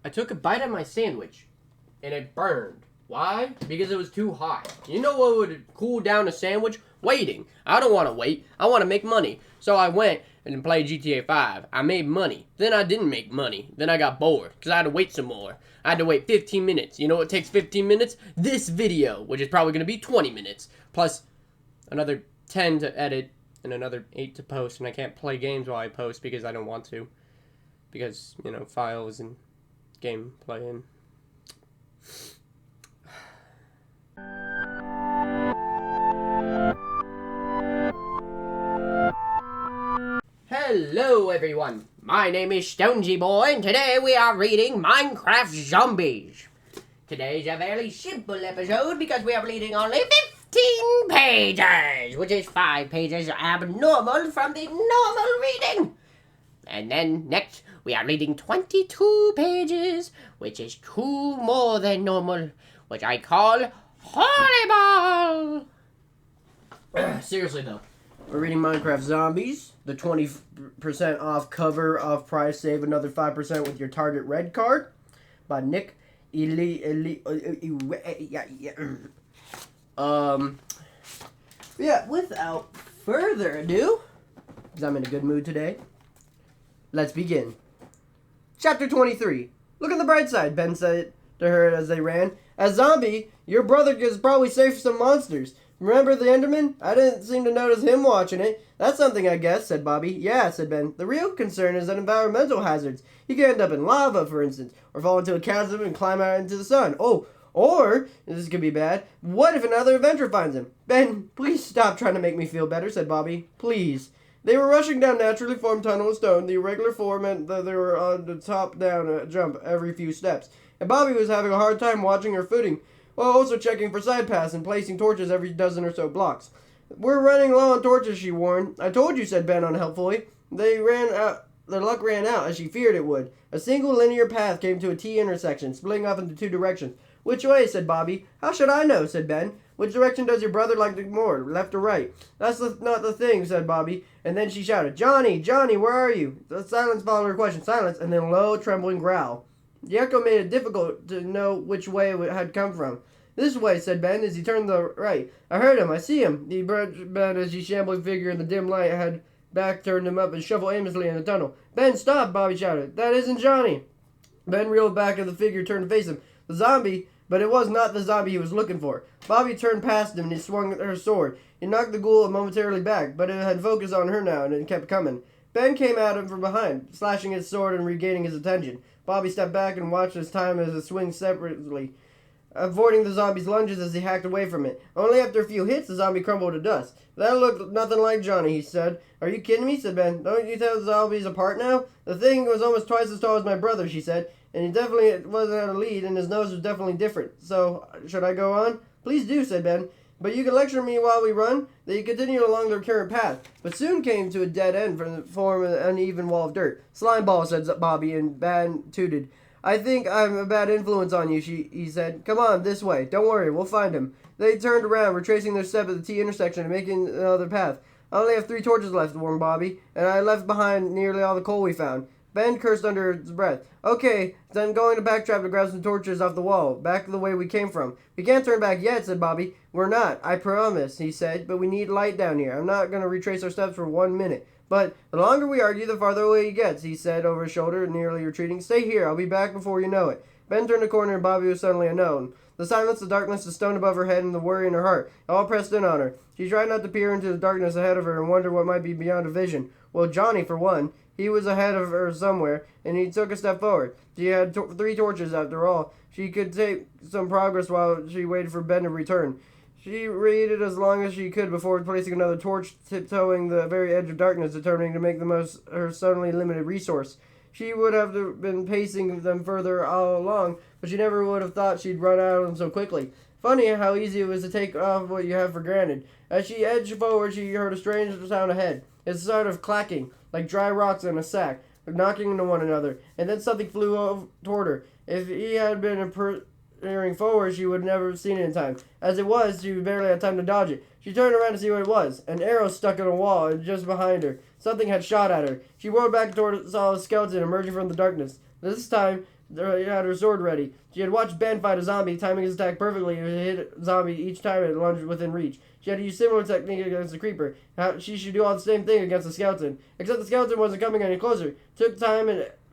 I took a bite of my sandwich, and it burned. Why? Because it was too hot. You know what would cool down a sandwich? Waiting. I don't want to wait. I want to make money. So I went and played GTA 5. I made money. Then I didn't make money. Then I got bored because I had to wait some more. I had to wait 15 minutes. You know what takes 15 minutes? This video, which is probably going to be 20 minutes. Plus another 10 to edit and another 8 to post. And I can't play games while I post because I don't want to. Because, you know, files and gameplay and... Hello everyone, my name is Stonesy Boy and today we are reading Minecraft Zombies. Today's a very simple episode because we are reading only 15 pages, which is 5 pages abnormal from the normal reading. And then next we are reading 22 pages, which is 2 more than normal, which I call horrible. Seriously though. We're reading Minecraft Zombies, the 20% off cover off price, save another 5% with your Target Red card by Nick yeah, without further ado, because I'm in a good mood today, let's begin. Chapter 23. Look on the bright side, Ben said to her as they ran. As zombie, your brother is probably safe from some monsters. Remember the Enderman? I didn't seem to notice him watching it. That's something, I guess, said Bobby. Yeah, said Ben. The real concern is that environmental hazards. You could end up in lava, for instance, or fall into a chasm and climb out into the sun. Oh, or, this could be bad, what if another adventurer finds him? Ben, please stop trying to make me feel better, said Bobby. Please. They were rushing down naturally formed tunnel of stone. The irregular floor meant that they were on the top-down jump every few steps. And Bobby was having a hard time watching her footing, while also checking for side paths and placing torches every dozen or so blocks. We're running low on torches, she warned. I told you, said Ben unhelpfully. Their luck ran out, as she feared it would. A single linear path came to a T intersection, splitting off into 2 directions. Which way, said Bobby. How should I know, said Ben. Which direction does your brother like to more, left or right? That's not the thing, said Bobby. And then she shouted, Johnny, Johnny, where are you? The silence followed her question. Silence, and then a low, trembling growl. The echo made it difficult to know which way it had come from. This way, said Ben, as he turned to the right. I heard him. I see him. He bent as the shambling figure in the dim light had back turned him up and shuffled aimlessly in the tunnel. Ben, stop, Bobby shouted. That isn't Johnny. Ben reeled back as the figure turned to face him. The zombie, but it was not the zombie he was looking for. Bobby turned past him and he swung her sword. He knocked the ghoul momentarily back, but it had focused on her now and it kept coming. Ben came at him from behind, slashing his sword and regaining his attention. Bobby stepped back and watched his time as it swung separately, avoiding the zombie's lunges as he hacked away from it. Only after a few hits, the zombie crumbled to dust. That looked nothing like Johnny, he said. Are you kidding me, said Ben. Don't you tell the zombies apart now? The thing was almost twice as tall as my brother, she said, and he definitely wasn't at a lead, and his nose was definitely different. So, should I go on? Please do, said Ben. But you can lecture me while we run. They continued along their current path, but soon came to a dead end from the form of an uneven wall of dirt. Slime ball, said Bobby, and Ben tooted. I think I'm a bad influence on you, he said. Come on, this way. Don't worry, we'll find him. They turned around, retracing their step at the T intersection and making another path. I only have 3 torches left, warned Bobby, and I left behind nearly all the coal we found. Ben cursed under his breath. Okay, then going to backtrap to grab some torches off the wall, back the way we came from. We can't turn back yet, said Bobby. We're not, I promise, he said, but we need light down here. I'm not going to retrace our steps for 1 minute. But the longer we argue, the farther away he gets, he said over his shoulder, nearly retreating. Stay here, I'll be back before you know it. Ben turned the corner and Bobby was suddenly unknown. The silence, the darkness, the stone above her head, and the worry in her heart all pressed in on her. She tried not to peer into the darkness ahead of her and wonder what might be beyond her vision. Well, Johnny, for one. He was ahead of her somewhere, and he took a step forward. She had 3 torches after all. She could take some progress while she waited for Ben to return. She waited as long as she could before placing another torch, tiptoeing the very edge of darkness, determining to make the most of her suddenly limited resource. She would have been pacing them further all along, but she never would have thought she'd run out of them so quickly. Funny how easy it was to take off what you have for granted. As she edged forward, she heard a strange sound ahead. It's a sort of clacking, like dry rocks in a sack, knocking into one another, and then something flew toward her. If he had been peering forward, she would never have seen it in time. As it was, she barely had time to dodge it. She turned around to see what it was. An arrow stuck in a wall just behind her. Something had shot at her. She whirled back toward saw a skeleton emerging from the darkness. This time, she had her sword ready. She had watched Ben fight a zombie, timing his attack perfectly and hit a zombie each time it lunged within reach. She had to use similar technique against the creeper. She should do all the same thing against the skeleton. Except the skeleton wasn't coming any closer. Took time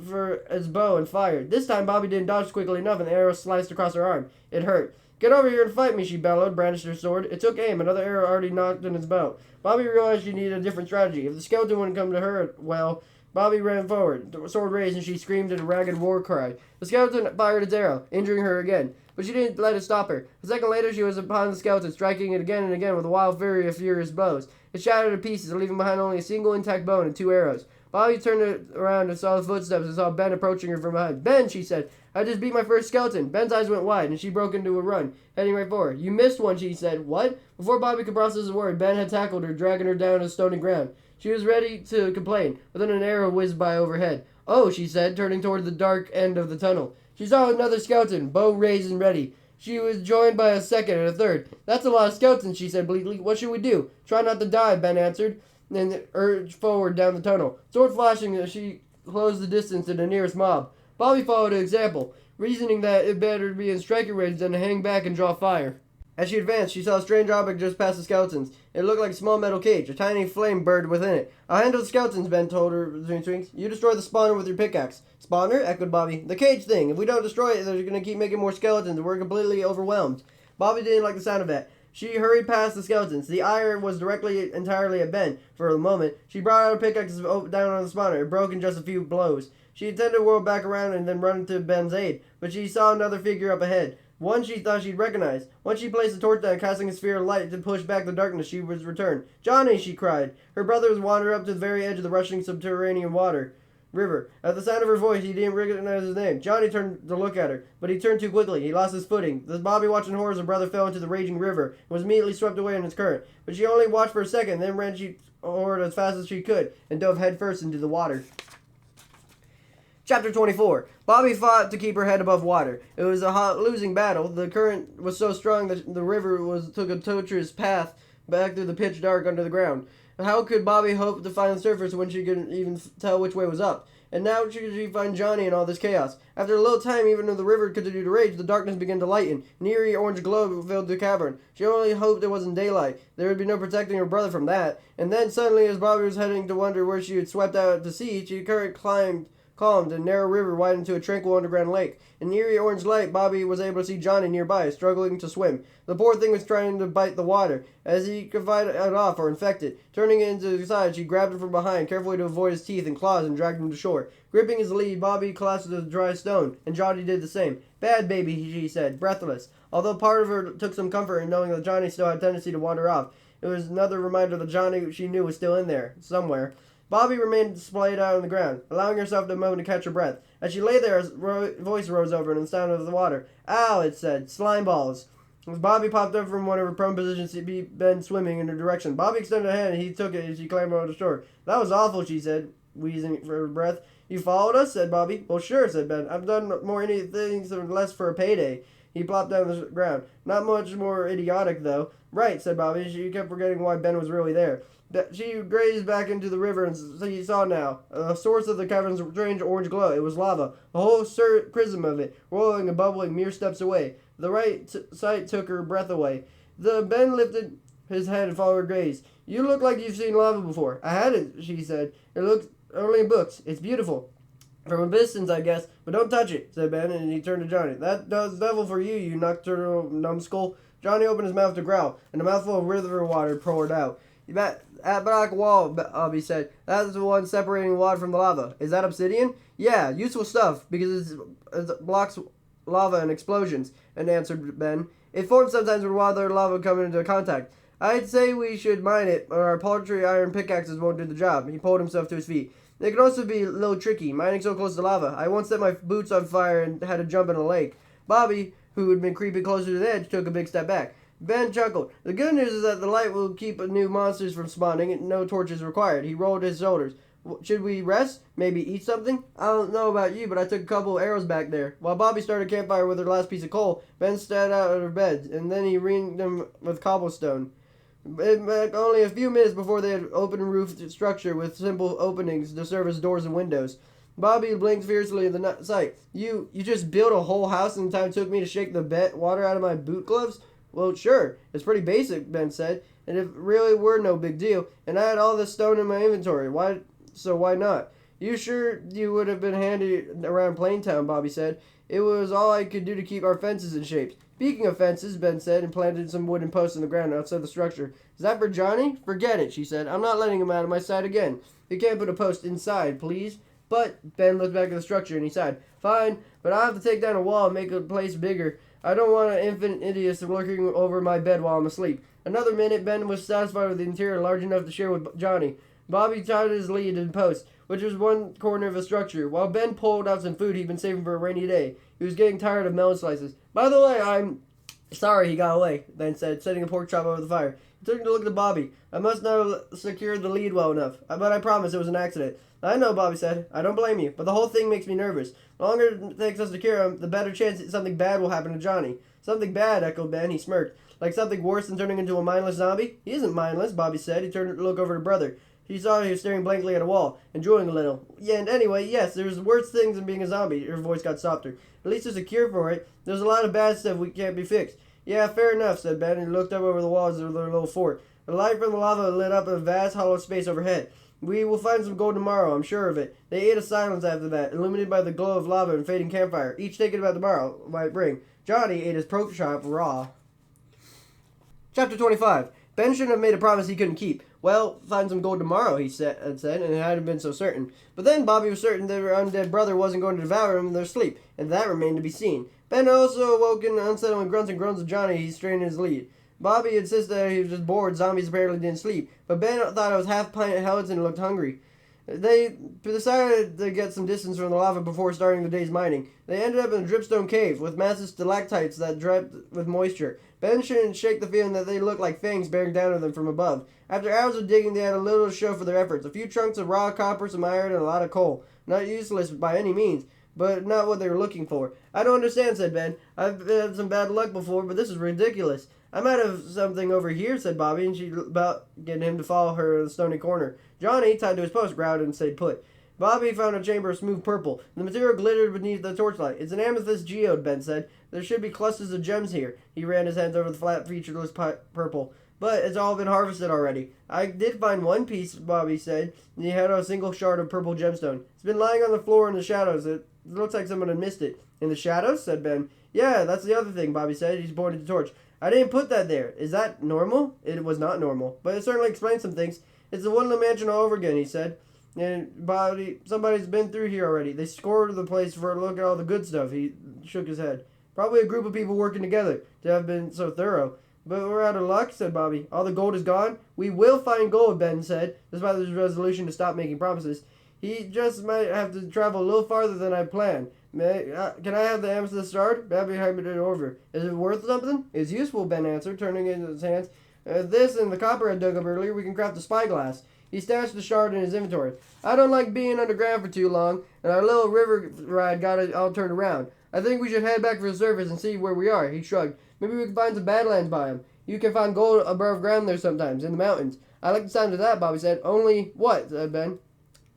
for its bow and fired. This time, Bobby didn't dodge quickly enough and the arrow sliced across her arm. It hurt. "Get over here and fight me," she bellowed, brandished her sword. It took aim. Another arrow already knocked in its belt. Bobby realized she needed a different strategy. If the skeleton wouldn't come to her, well, Bobby ran forward. The sword raised and she screamed in a ragged war cry. The skeleton fired its arrow, injuring her again. But she didn't let it stop her. A second later, she was upon the skeleton, striking it again and again with a wild fury of furious blows. It shattered to pieces, leaving behind only a single intact bone and 2 arrows. Bobby turned around and saw the footsteps and saw Ben approaching her from behind. "Ben," she said, "I just beat my first skeleton." Ben's eyes went wide, and she broke into a run, heading right for her. "You missed one," she said. "What?" Before Bobby could process a word, Ben had tackled her, dragging her down to the stony ground. She was ready to complain, but then an arrow whizzed by overhead. "Oh," she said, turning toward the dark end of the tunnel. She saw another skeleton, bow raised and ready. She was joined by a second and a third. "That's a lot of skeletons," she said bleakly. "What should we do?" "Try not to die," Ben answered, and urged forward down the tunnel. Sword flashing as she closed the distance to the nearest mob. Bobby followed her example, reasoning that it better be in striking range than to hang back and draw fire. As she advanced, she saw a strange object just past the skeletons. It looked like a small metal cage. A tiny flame burned within it. "I'll handle the skeletons," Ben told her between swings. "You destroy the spawner with your pickaxe." "Spawner?" echoed Bobby. "The cage thing. If we don't destroy it, they're going to keep making more skeletons, and we're completely overwhelmed." Bobby didn't like the sound of that. She hurried past the skeletons. The ire was directly entirely at Ben. For a moment, she brought out a pickaxe down on the spawner. It broke in just a few blows. She intended to whirl back around and then run to Ben's aid, but she saw another figure up ahead. One she thought she'd recognize. Once she placed the torch down, casting a sphere of light to push back the darkness, she was returned. "Johnny!" she cried. Her brother was wandering up to the very edge of the rushing subterranean river. At the sound of her voice, he didn't recognize his name. Johnny turned to look at her, but he turned too quickly. He lost his footing. As Bobby watched in horror, her brother fell into the raging river and was immediately swept away in its current. But she only watched for a second, then ran toward as fast as she could and dove headfirst into the water. Chapter 24. Bobby fought to keep her head above water. It was a losing battle. The current was so strong that the river took a tortuous path back through the pitch dark under the ground. How could Bobby hope to find the surface when she couldn't even tell which way was up? And now could she find Johnny in all this chaos? After a little time, even though the river continued to rage, the darkness began to lighten. An eerie orange glow filled the cavern. She only hoped it wasn't daylight. There would be no protecting her brother from that. And then suddenly, as Bobby was heading to wonder where she had swept out to sea, she calmed, and narrow river widened to a tranquil underground lake. In the eerie orange light, Bobby was able to see Johnny nearby, struggling to swim. The poor thing was trying to bite the water, as he could fight it off or infect it. Turning it into the side, she grabbed him from behind, carefully to avoid his teeth and claws, and dragged him to shore. Gripping his lead, Bobby collapsed to the dry stone, and Johnny did the same. "Bad baby," she said, breathless. Although part of her took some comfort in knowing that Johnny still had a tendency to wander off, it was another reminder that Johnny she knew was still in there, somewhere. Bobby remained splayed out on the ground, allowing herself a moment to catch her breath. As she lay there, a voice rose over her and the sound of the water. "Ow," it said. "Slime balls." As Bobby popped up from one of her prone positions, he'd been swimming in her direction. Bobby extended a hand and he took it as she clambered on the shore. "That was awful," she said, wheezing for her breath. "You followed us?" said Bobby. "Well, sure," said Ben. "I've done more anything than less for a payday." He plopped down on the ground. "Not much more idiotic, though." "Right," said Bobby. She kept forgetting why Ben was really there. She grazed back into the river and she saw now the source of the cavern's strange orange glow. It was lava, a whole prism of it, rolling and bubbling mere steps away. The sight took her breath away. Ben lifted his head and followed her gaze. "You look like you've seen lava before." "I hadn't," she said. "It looks only in books. It's beautiful." "From a distance, I guess, but don't touch it," said Ben, and he turned to Johnny. "That does devil for you, you nocturnal numbskull." Johnny opened his mouth to growl, and a mouthful of river water poured out. "That black wall," Bobby said. "That's the one separating water from the lava. Is that obsidian?" "Yeah, useful stuff, because it blocks lava and explosions," and answered Ben. "It forms sometimes when water and lava come into contact. I'd say we should mine it, or our paltry iron pickaxes won't do the job." He pulled himself to his feet. "It can also be a little tricky, mining so close to lava. I once set my boots on fire and had to jump in a lake." Bobby, who had been creeping closer to the edge, took a big step back. Ben chuckled. "The good news is that the light will keep new monsters from spawning and no torches required." He rolled his shoulders. "Should we rest? Maybe eat something? I don't know about you, but I took a couple of arrows back there." While Bobby started a campfire with her last piece of coal, Ben stepped out of her bed, and then he ringed them with cobblestone. It took only a few minutes before they had an open-roofed structure with simple openings to serve as doors and windows. Bobby blinked fiercely at the sight. You just built a whole house in the time it took me to shake the water out of my boot gloves? Well, sure. It's pretty basic, Ben said. And it really were no big deal. And I had all this stone in my inventory. Why not? You sure you would have been handy around Plaintown, Bobby said. It was all I could do to keep our fences in shape. Speaking of fences, Ben said, and planted some wooden posts in the ground outside the structure. Is that for Johnny? Forget it, she said. I'm not letting him out of my sight again. You can't put a post inside, please. But Ben looked back at the structure and he sighed. Fine, but I'll have to take down a wall and make the place bigger. I don't want an infant idiot lurking over my bed while I'm asleep. Another minute, Ben was satisfied with the interior large enough to share with Johnny. Bobby tied his lead in post, which was one corner of the structure, while Ben pulled out some food he'd been saving for a rainy day. He was getting tired of melon slices. By the way, I'm sorry he got away, Ben said, setting a pork chop over the fire. He took a look at Bobby. I must not have secured the lead well enough, but I promise it was an accident. I know, Bobby said. I don't blame you, but the whole thing makes me nervous. The longer it takes us to cure him, the better chance something bad will happen to Johnny. Something bad, echoed Ben. He smirked. Like something worse than turning into a mindless zombie? He isn't mindless, Bobby said. He turned to look over to brother. He saw he was staring blankly at a wall, enjoying a little. Yeah, and anyway, yes, there's worse things than being a zombie. Her voice got softer. At least there's a cure for it. There's a lot of bad stuff we can't be fixed. Yeah, fair enough, said Ben, and he looked up over the walls of their little fort. The light from the lava lit up a vast hollow space overhead. We will find some gold tomorrow, I'm sure of it. They ate a silence after that, illuminated by the glow of lava and fading campfire, each thinking about tomorrow might bring. Johnny ate his pork chop raw. Chapter 25. Ben shouldn't have made a promise he couldn't keep. Well, find some gold tomorrow, he said, and it hadn't been so certain. But then Bobby was certain that her undead brother wasn't going to devour him in their sleep, and that remained to be seen. Ben also awoke in unsettling grunts and groans of Johnny. He strained his lead. Bobby insisted that he was just bored. Zombies apparently didn't sleep. But Ben thought it was half pint of Helens and looked hungry. They decided to get some distance from the lava before starting the day's mining. They ended up in a dripstone cave with massive stalactites that dripped with moisture. Ben shouldn't shake the feeling that they looked like fangs bearing down on them from above. After hours of digging, they had a little to show for their efforts. A few chunks of raw copper, some iron, and a lot of coal. Not useless by any means, but not what they were looking for. I don't understand, said Ben. I've had some bad luck before, but this is ridiculous. I might have something over here, said Bobby, and she about getting him to follow her in the stony corner. Johnny, tied to his post, growled and stayed put. Bobby found a chamber of smooth purple. The material glittered beneath the torchlight. It's an amethyst geode, Ben said. There should be clusters of gems here. He ran his hands over the flat, featureless purple. But it's all been harvested already. I did find one piece, Bobby said. And he had a single shard of purple gemstone. It's been lying on the floor in the shadows. It looks like someone had missed it. In the shadows? Said Ben. Yeah, that's the other thing, Bobby said. He's pointed the torch. I didn't put that there. Is that normal? It was not normal, but it certainly explains some things. It's the Woodland Mansion all over again, he said. And somebody's been through here already. They scored the place for a look at all the good stuff. He shook his head. Probably a group of people working together to have been so thorough. But we're out of luck, said Bobby. All the gold is gone. We will find gold, Ben said, despite his resolution to stop making promises. He just might have to travel a little farther than I planned. Can I have the amethyst shard? Bobby handed it over. Is it worth something? It's useful, Ben answered, turning it into his hands. This and the copper I dug up earlier, we can craft a spyglass. He stashed the shard in his inventory. I don't like being underground for too long, and our little river ride got it all turned around. I think we should head back for the surface and see where we are. He shrugged. Maybe we can find some badlands by him. You can find gold above ground there sometimes, in the mountains. I like the sound of that, Bobby said. Only what? Said Ben.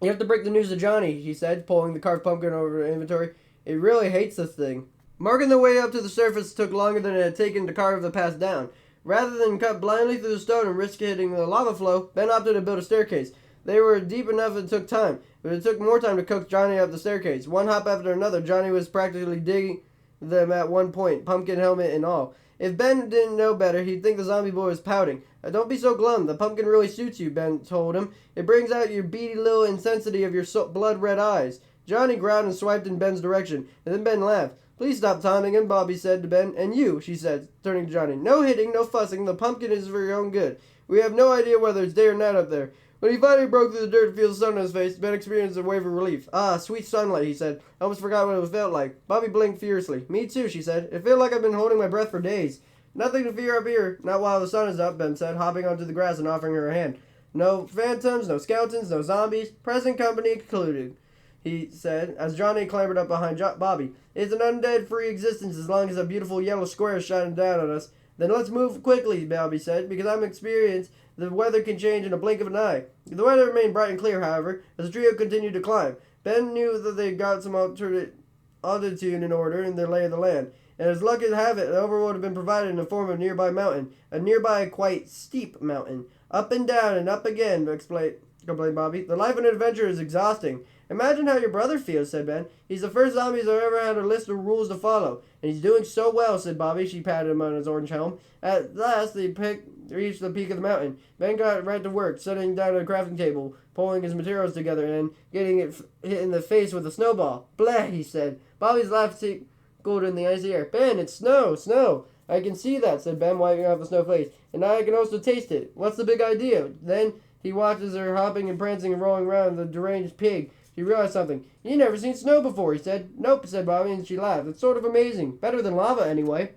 You have to break the news to Johnny, he said, pulling the carved pumpkin over the inventory. It really hates this thing. Marking the way up to the surface took longer than it had taken to carve the path down. Rather than cut blindly through the stone and risk hitting the lava flow, Ben opted to build a staircase. They were deep enough it took time, but it took more time to coax Johnny up the staircase. One hop after another, Johnny was practically digging them at one point, pumpkin helmet and all. If Ben didn't know better, he'd think the zombie boy was pouting. Don't be so glum. The pumpkin really suits you, Ben told him. It brings out your beady little intensity of your blood-red eyes. Johnny growled and swiped in Ben's direction, and then Ben laughed. Please stop taunting him, Bobby said to Ben. And you, she said, turning to Johnny. No hitting, no fussing. The pumpkin is for your own good. We have no idea whether it's day or night up there. When he finally broke through the dirt to feel the sun on his face, Ben experienced a wave of relief. Ah, sweet sunlight, he said. I almost forgot what it felt like. Bobby blinked furiously. Me too, she said. It felt like I've been holding my breath for days. Nothing to fear up here. Not while the sun is up, Ben said, hopping onto the grass and offering her a hand. No phantoms, no skeletons, no zombies. Present company included, he said, as Johnny clambered up behind Bobby. It's an undead-free existence as long as a beautiful yellow square is shining down on us. Then let's move quickly, Bobby said, because I'm experienced. The weather can change in a blink of an eye. The weather remained bright and clear, however, as the trio continued to climb. Ben knew that they got some altitude in order in their lay of the land. And as luck would have it, the overworld had been provided in the form of a nearby mountain. A nearby, quite steep mountain. Up and down and up again, complained Bobby. The life of an adventurer is exhausting. Imagine how your brother feels, said Ben. He's the first zombie I've ever had a list of rules to follow. And he's doing so well, said Bobby. She patted him on his orange helm. At last, they reached the peak of the mountain. Ben got right to work, sitting down at a crafting table, pulling his materials together, and getting it hit in the face with a snowball. Blah, he said. Bobby's laugh tickled in the icy air. Ben, it's snow, snow. I can see that, said Ben, wiping off the snowflakes. And now I can also taste it. What's the big idea? Then he watches her hopping and prancing and rolling around the deranged pig. She realized something. You never seen snow before, he said. Nope, said Bobby, and she laughed. It's sort of amazing. Better than lava, anyway.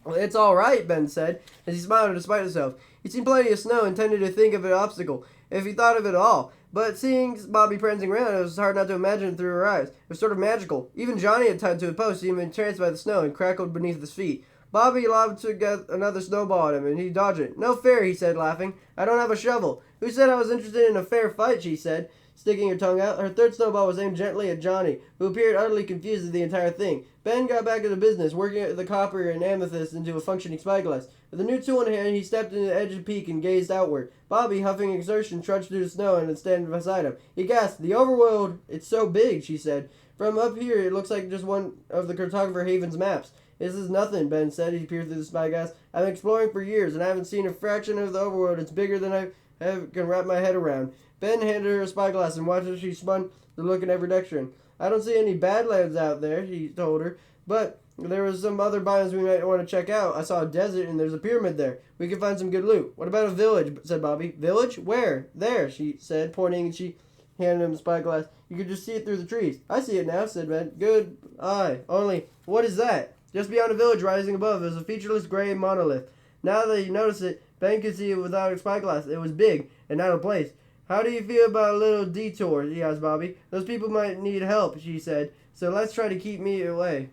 Well, it's all right, Ben said, as he smiled despite himself. He'd seen plenty of snow and tended to think of it an obstacle, if he thought of it at all. But seeing Bobby prancing around, it was hard not to imagine it through her eyes. It was sort of magical. Even Johnny had tied to a post, seemed entranced by the snow, and crackled beneath his feet. Bobby lobbed to get another snowball at him, and he dodged it. No fair, he said, laughing. I don't have a shovel. Who said I was interested in a fair fight, she said, sticking her tongue out. Her third snowball was aimed gently at Johnny, who appeared utterly confused at the entire thing. Ben got back into business, working the copper and amethyst into a functioning spyglass. With a new tool in hand, he stepped into the edge of the peak and gazed outward. Bobby, huffing exertion, trudged through the snow and standing beside him. He gasped. The overworld, it's so big, she said. From up here, it looks like just one of the cartographer Haven's maps. This is nothing, Ben said. He peered through the spyglass. I've been exploring for years, and I haven't seen a fraction of the overworld. It's bigger than I can wrap my head around. Ben handed her a spyglass and watched as she spun to look in every direction. I don't see any badlands out there, he told her, but there was some other biomes we might want to check out. I saw a desert, and there's a pyramid there. We can find some good loot. What about a village, said Bobby. Village? Where? There, she said, pointing, and she handed him the spyglass. You could just see it through the trees. I see it now, said Ben. Good eye. Only, what is that? Just beyond the village, rising above, is a featureless gray monolith. Now that you notice it, Ben could see it without a spyglass. It was big and out of place. How do you feel about a little detour? He asked Bobby. Those people might need help, she said. So let's try to keep me away.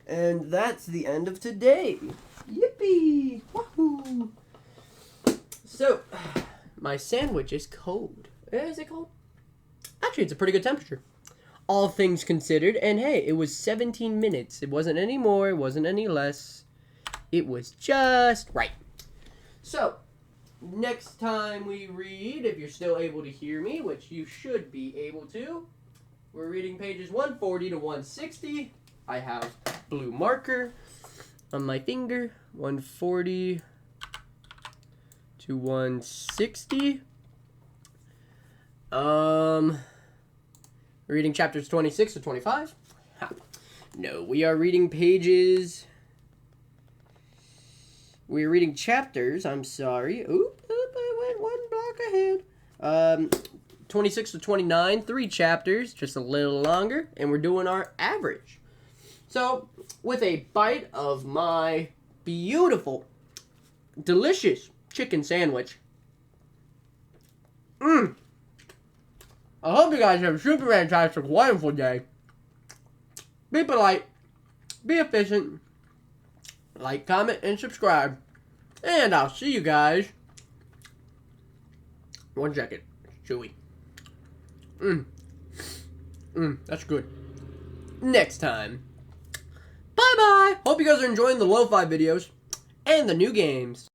And that's the end of today. Yippee! Wahoo! So, my sandwich is cold. Is it cold? Actually, it's a pretty good temperature. All things considered, and hey, it was 17 minutes. It wasn't any more, it wasn't any less. It was just right. So, next time we read, if you're still able to hear me, which you should be able to, we're reading pages 140 to 160. I have blue marker on my finger, 140 to 160. Reading chapters 26 to 25. No, we are reading pages. We're reading chapters. I'm sorry. Oop, I went one block ahead. 26 to 29, 3 chapters, just a little longer, and we're doing our average. So, with a bite of my beautiful, delicious chicken sandwich. I hope you guys have a super fantastic, wonderful day. Be polite. Be efficient. Like, comment, and subscribe. And I'll see you guys. 1 second. Chewy. That's good. Next time. Bye-bye. Hope you guys are enjoying the lo-fi videos and the new games.